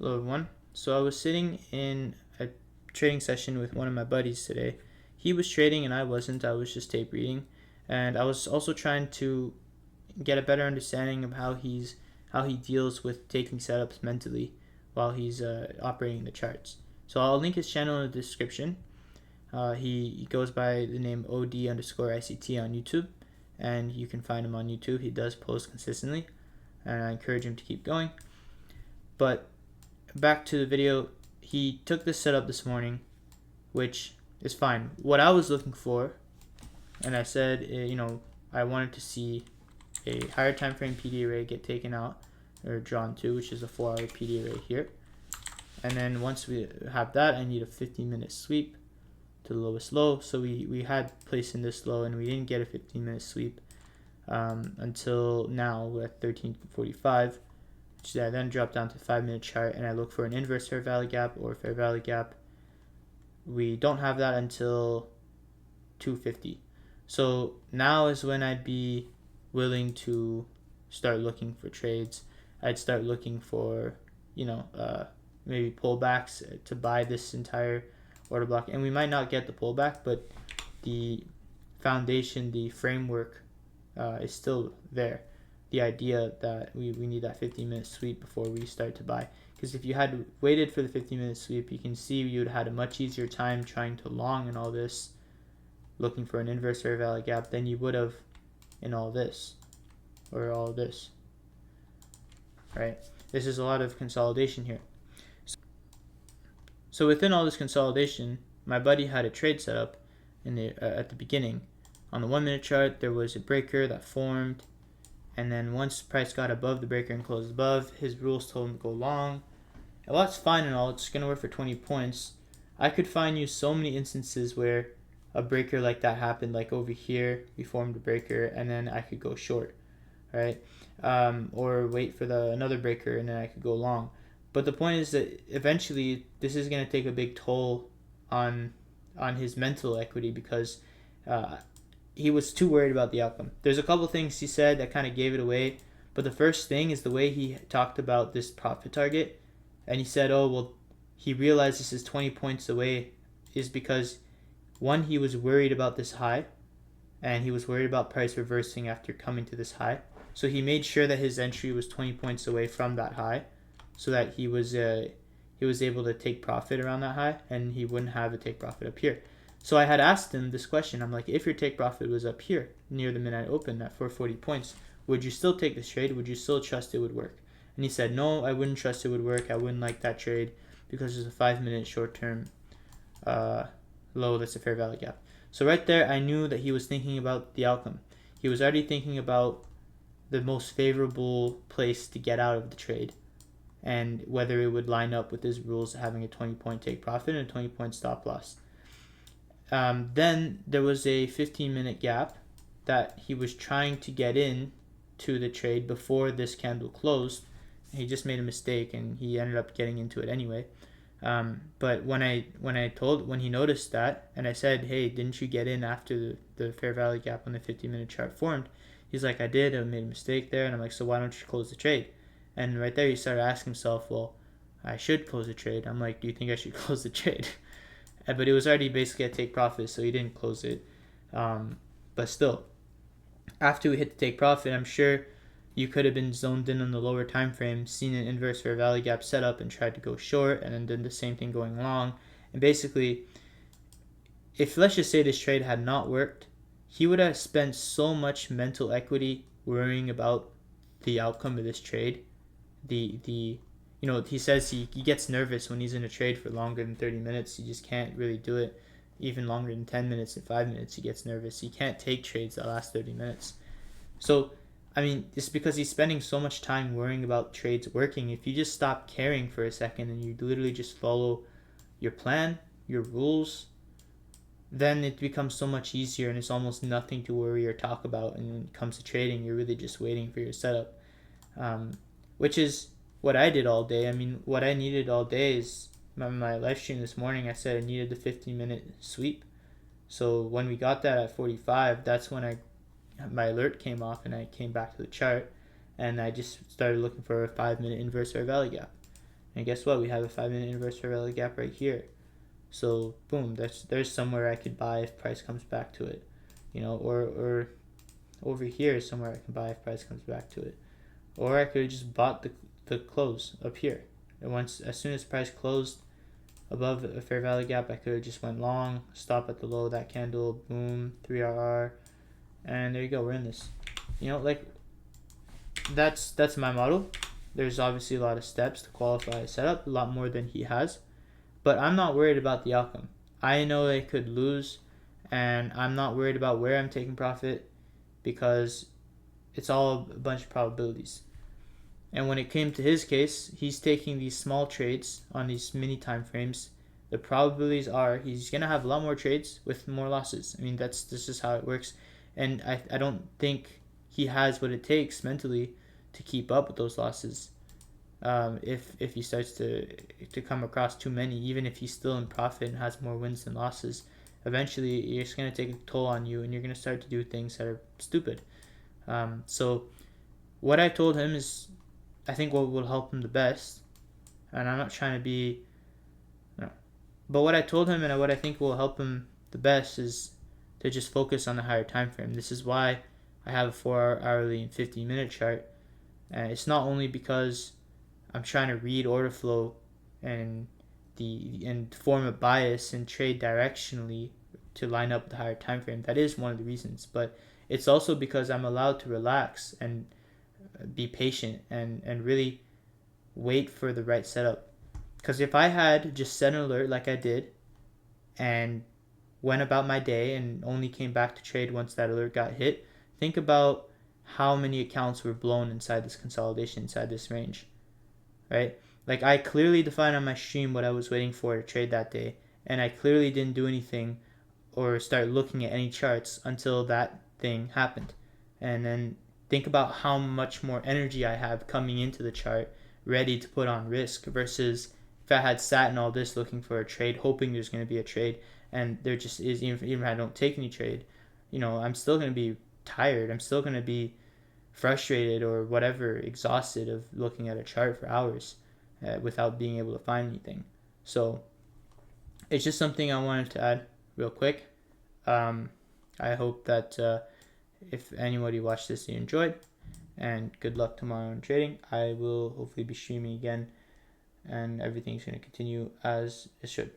Hello everyone. So I was sitting in a trading session with one of my buddies today. He was trading and I wasn't. I was just tape reading, and I was also trying to get a better understanding of how he deals with taking setups mentally while he's operating the charts. So I'll link his channel in the description. He goes by the name OD_ICT on YouTube, and you can find him on YouTube. He does post consistently, and I encourage him to keep going. But back to the video, he took this setup this morning, which is fine. What I was looking for, and I said, I wanted to see a higher time frame PD array get taken out or drawn to, which is a 4-hour PD array here. And then once we have that, I need a 15-minute sweep to the lowest low. So we had placed in this low, and we didn't get a 15-minute sweep until now at 13:45. which I then drop down to 5-minute chart, and I look for an inverse fair value gap or fair value gap. We don't have that until 2:50. So now is when I'd be willing to start looking for trades. I'd start looking for, maybe pullbacks to buy this entire order block. And we might not get the pullback, but the foundation, the framework is still there. The idea that we need that 15-minute sweep before we start to buy. Because if you had waited for the 15-minute sweep, you can see you would have had a much easier time trying to long in all this, looking for an inverse fair value gap, than you would have in all this, or all this, right? This is a lot of consolidation here. So within all this consolidation, my buddy had a trade set up at the beginning. On the 1-minute chart, there was a breaker that formed, and then once price got above the breaker and closed above, his rules told him to go long. And well, that's fine and all. It's going to work for 20 points. I could find you so many instances where a breaker like that happened, like over here, we formed a breaker, and then I could go short, right? Or wait for another breaker, and then I could go long. But the point is that eventually this is going to take a big toll on his mental equity, because he was too worried about the outcome. There's a couple things he said that kind of gave it away, but the first thing is the way he talked about this profit target, and he said, oh, well, he realized this is 20 points away, is because, one, he was worried about this high, and he was worried about price reversing after coming to this high. So he made sure that his entry was 20 points away from that high, so that he was able to take profit around that high, and he wouldn't have a take profit up here. So I had asked him this question. I'm like, if your take profit was up here near the midnight open at 440 points, would you still take this trade? Would you still trust it would work? And he said, no, I wouldn't trust it would work. I wouldn't like that trade because there's a 5-minute short-term low that's a fair value gap. So right there, I knew that he was thinking about the outcome. He was already thinking about the most favorable place to get out of the trade, and whether it would line up with his rules of having a 20-point take profit and a 20-point stop loss. Then there was a 15-minute gap that he was trying to get in to the trade before this candle closed. He just made a mistake, and he ended up getting into it anyway. But when he noticed that, and I said, hey, didn't you get in after the fair value gap on the 15-minute chart formed? He's like, I did. I made a mistake there. And I'm like, so why don't you close the trade? And right there, he started asking himself, well, I should close the trade. I'm like, do you think I should close the trade? But it was already basically a take profit, so he didn't close it. But still, after we hit the take profit, I'm sure you could have been zoned in on the lower time frame, seen an inverse fair value gap set up, and tried to go short, and then did the same thing going long. And basically, if let's just say this trade had not worked, he would have spent so much mental equity worrying about the outcome of this trade. He says he gets nervous when he's in a trade for longer than 30 minutes. He just can't really do it. Even longer than 10 minutes and 5 minutes, he gets nervous. He can't take trades that last 30 minutes. So, it's because he's spending so much time worrying about trades working. If you just stop caring for a second and you literally just follow your plan, your rules, then it becomes so much easier, and it's almost nothing to worry or talk about. And when it comes to trading, you're really just waiting for your setup, which is what I did all day. What I needed all day is my live stream this morning. I said I needed the 15-minute sweep. So when we got that at 45, that's when my alert came off, and I came back to the chart, and I just started looking for a 5-minute inverse fair value gap. And guess what? We have a 5-minute inverse fair value gap right here. So boom, there's somewhere I could buy if price comes back to it, or over here is somewhere I can buy if price comes back to it, or I could have just bought the close up here. And as soon as price closed above a fair value gap, I could have just went long, stop at the low of that candle, boom, 3RR, and there you go. We're in this. Like that's my model. There's obviously a lot of steps to qualify a setup, a lot more than he has. But I'm not worried about the outcome. I know they could lose, and I'm not worried about where I'm taking profit because it's all a bunch of probabilities. And when it came to his case, he's taking these small trades on these mini time frames. The probabilities are he's going to have a lot more trades with more losses. I mean, this is how it works. And I don't think he has what it takes mentally to keep up with those losses. If he starts to come across too many, even if he's still in profit and has more wins than losses, eventually it's going to take a toll on you, and you're going to start to do things that are stupid. So what I told him is, I think what will help him the best, and I'm not trying to be, but what I told him and what I think will help him the best is to just focus on the higher time frame. This is why I have a 4 hourly and 15-minute chart, and it's not only because I'm trying to read order flow and form a bias and trade directionally to line up the higher time frame. That is one of the reasons, but it's also because I'm allowed to relax and be patient and really wait for the right setup. Because if I had just set an alert like I did and went about my day and only came back to trade once that alert got hit, think about how many accounts were blown inside this consolidation, inside this range. Right? Like, I clearly defined on my stream what I was waiting for to trade that day, and I clearly didn't do anything or start looking at any charts until that thing happened. And then think about how much more energy I have coming into the chart ready to put on risk versus if I had sat in all this looking for a trade, hoping there's going to be a trade, and there just is. Even if I don't take any trade, I'm still going to be tired. I'm still going to be frustrated or whatever, exhausted of looking at a chart for hours without being able to find anything. So it's just something I wanted to add real quick. I hope that if anybody watched this, you enjoyed, and good luck tomorrow in trading. I will hopefully be streaming again, and everything's going to continue as it should.